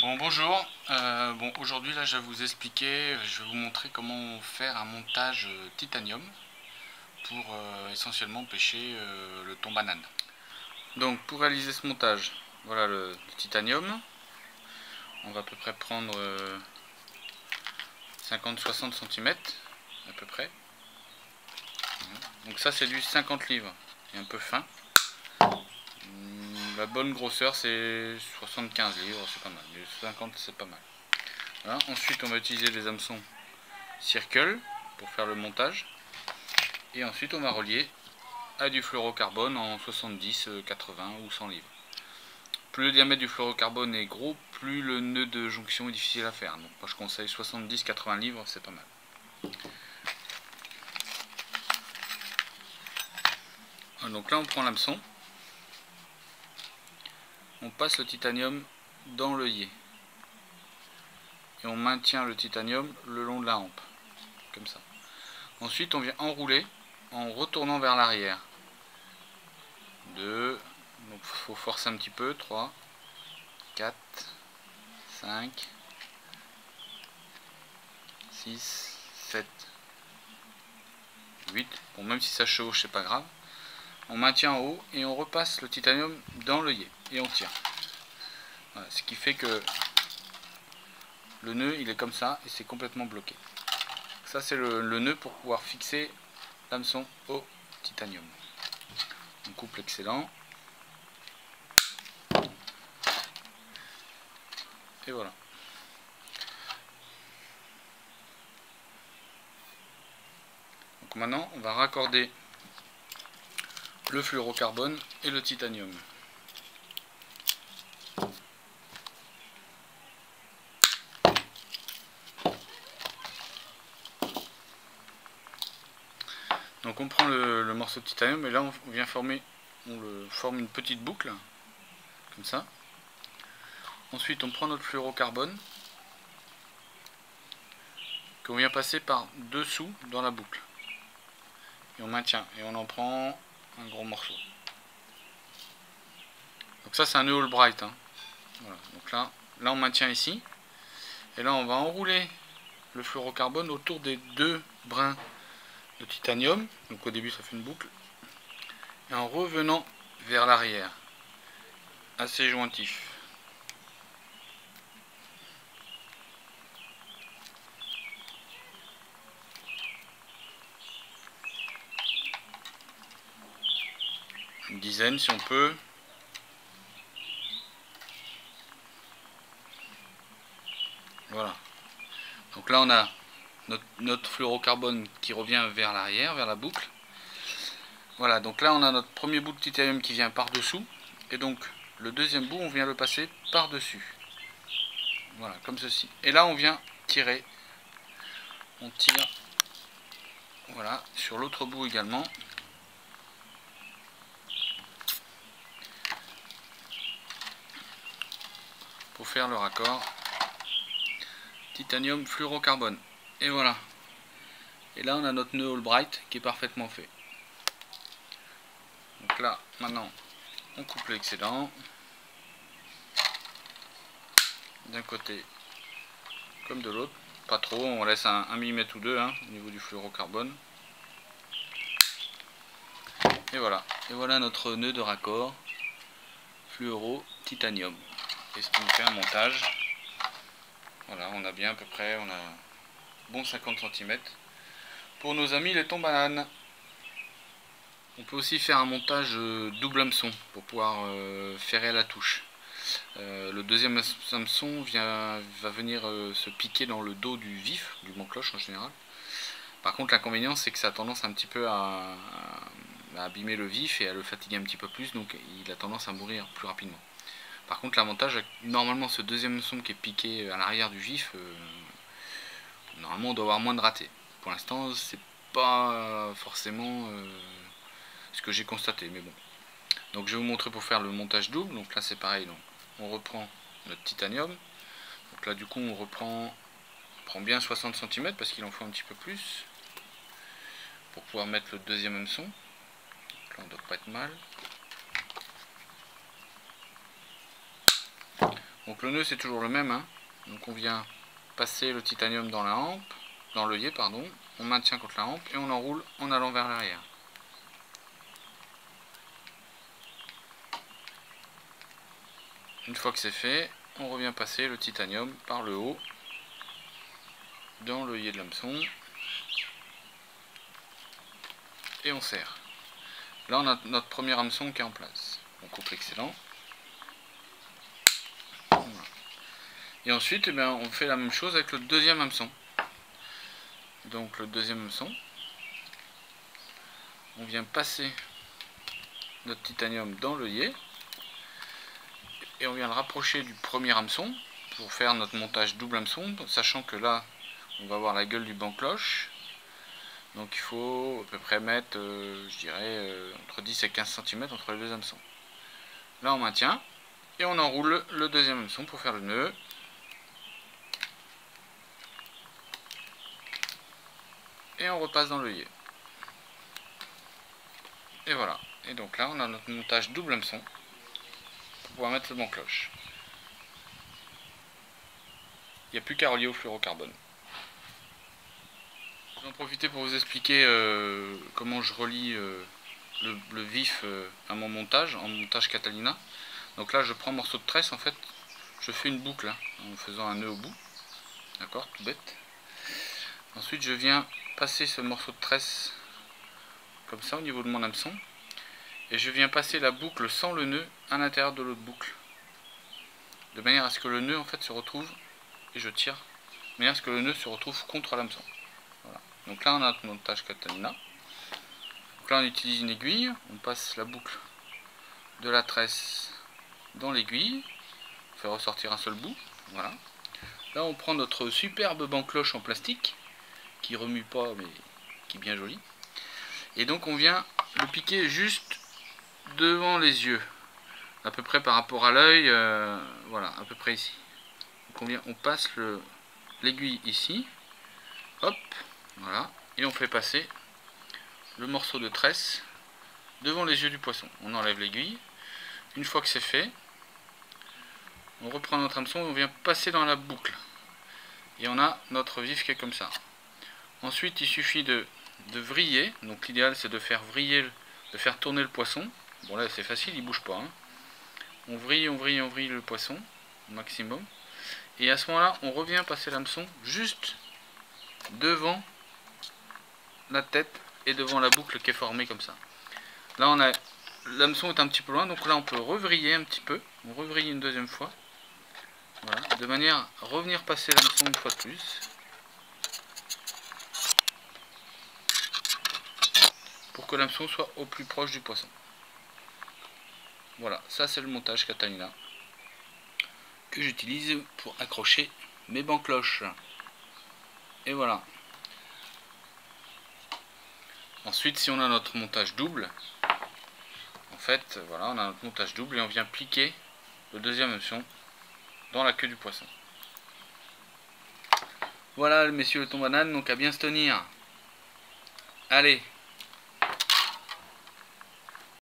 Bon, bonjour, aujourd'hui là je vais vous expliquer, je vais vous montrer comment faire un montage titanium pour essentiellement pêcher le thon banane. Donc pour réaliser ce montage, voilà le titanium, on va à peu près prendre 50-60 cm à peu près. Donc ça c'est du 50 livres, et un peu fin. La bonne grosseur c'est 75 livres, c'est pas mal, 50 c'est pas mal. Voilà. Ensuite on va utiliser des hameçons circle pour faire le montage, et ensuite on va relier à du fluorocarbone en 70, 80 ou 100 livres. Plus le diamètre du fluorocarbone est gros, plus le nœud de jonction est difficile à faire. Donc moi je conseille 70-80 livres, c'est pas mal. Donc là on prend l'hameçon, on passe le titanium dans l'œillet et on maintient le titanium le long de la hampe, comme ça. Ensuite on vient enrouler en retournant vers l'arrière. 2, donc il faut forcer un petit peu, 3, 4, 5, 6, 7, 8. Bon, même si ça chevauche, c'est pas grave. On maintient en haut et on repasse le titanium dans l'œillet et on tire. Voilà, ce qui fait que le nœud il est comme ça et c'est complètement bloqué. Ça c'est le nœud pour pouvoir fixer l'hameçon au titanium. On coupe l'excédent. Et voilà. Donc maintenant on va raccorder le fluorocarbone et le titanium. Donc on prend le morceau de titanium et là on vient forme une petite boucle, comme ça. Ensuite on prend notre fluorocarbone qu'on vient passer par dessous dans la boucle. Et on maintient, et on en prend un gros morceau. Donc ça c'est un nœud Albright. Hein. Voilà. Donc là on maintient ici. Et là on va enrouler le fluorocarbone autour des deux brins de titanium. Donc au début ça fait une boucle. Et en revenant vers l'arrière. Assez jointif. Une dizaine si on peut. Voilà. Donc là on a notre fluorocarbone qui revient vers l'arrière, vers la boucle. Voilà, donc là on a notre premier bout de titanium qui vient par dessous. Et donc le deuxième bout on vient le passer par dessus. Voilà, comme ceci. Et là on vient tirer. On tire. Voilà, sur l'autre bout également. Pour faire le raccord titanium fluorocarbone. Et voilà. Et là on a notre nœud Albright qui est parfaitement fait. Donc là maintenant on coupe l'excédent d'un côté comme de l'autre, pas trop, on laisse un mm ou deux au niveau du fluorocarbone. Et voilà notre nœud de raccord fluoro titanium. Et ce qui nous fait un montage. Voilà, on a bien à peu près, on a bon 50 cm pour nos amis les thons bananes. On peut aussi faire un montage double hameçon pour pouvoir ferrer à la touche. Le deuxième hameçon va venir se piquer dans le dos du vif, du manche-cloche en général. Par contre l'inconvénient c'est que ça a tendance un petit peu à abîmer le vif et à le fatiguer un petit peu plus, donc il a tendance à mourir plus rapidement. Par contre l'avantage, normalement ce deuxième hameçon qui est piqué à l'arrière du vif, normalement on doit avoir moins de ratés. Pour l'instant c'est pas forcément ce que j'ai constaté, mais bon. Donc je vais vous montrer pour faire le montage double. Donc là c'est pareil, donc on reprend notre titanium. Donc là du coup on prend bien 60 cm parce qu'il en faut un petit peu plus pour pouvoir mettre le deuxième hameçon. Donc là on doit pas être mal. Donc le nœud c'est toujours le même, hein. Donc on vient passer le titanium dans la hampe, dans l'œillet pardon, on maintient contre la hampe et on enroule en allant vers l'arrière. Une fois que c'est fait, on revient passer le titanium par le haut dans l'œillet de l'hameçon et on serre. Là on a notre premier hameçon qui est en place. On coupe l'excédent. Voilà. Et ensuite, eh bien, on fait la même chose avec le deuxième hameçon. Donc le deuxième hameçon, on vient passer notre titanium dans l'œillet et on vient le rapprocher du premier hameçon pour faire notre montage double hameçon, sachant que là on va avoir la gueule du banc cloche, donc il faut à peu près mettre je dirais entre 10 et 15 cm entre les deux hameçons. Là on maintient et on enroule le deuxième hameçon pour faire le nœud. Et on repasse dans l'œillet. Et voilà. Et donc là on a notre montage double hameçon pour pouvoir mettre le banc cloche. Il n'y a plus qu'à relier au fluorocarbone. Je vais en profiter pour vous expliquer comment je relie le vif à mon montage, en montage Catalina. Donc là je prends un morceau de tresse, en fait je fais une boucle hein, en faisant un nœud au bout. D'accord, tout bête. Ensuite je viens passer ce morceau de tresse comme ça au niveau de mon hameçon. Et je viens passer la boucle sans le nœud à l'intérieur de l'autre boucle. De manière à ce que le nœud en fait se retrouve, et je tire, de manière à ce que le nœud se retrouve contre l'hameçon. Voilà. Donc là on a notre montage Catalina. Donc là on utilise une aiguille, on passe la boucle de la tresse dans l'aiguille, on fait ressortir un seul bout. Voilà. Là on prend notre superbe banc cloche en plastique, qui remue pas mais qui est bien joli. Et donc on vient le piquer juste devant les yeux, à peu près par rapport à l'œil, voilà, à peu près ici. Donc on passe l'aiguille ici, hop, voilà, et on fait passer le morceau de tresse devant les yeux du poisson. On enlève l'aiguille. Une fois que c'est fait, on reprend notre hameçon et on vient passer dans la boucle. Et on a notre vif qui est comme ça. Ensuite, il suffit de vriller. Donc l'idéal c'est de faire vriller, de faire tourner le poisson. Bon là c'est facile, il bouge pas. Hein. On vrille le poisson au maximum. Et à ce moment-là, on revient passer l'hameçon juste devant la tête et devant la boucle qui est formée comme ça. Là on a l'hameçon est un petit peu loin, donc là on peut revriller un petit peu. On revrille une deuxième fois. Voilà, de manière à revenir passer l'hameçon une fois de plus. Pour que l'hameçon soit au plus proche du poisson. Voilà, ça c'est le montage Catalina que j'utilise pour accrocher mes bancs cloches. Et voilà. Ensuite, si on a notre montage double, en fait, voilà, on a notre montage double et on vient pliquer le deuxième hameçon dans la queue du poisson. Voilà, messieurs le thon banane, donc à bien se tenir. Allez.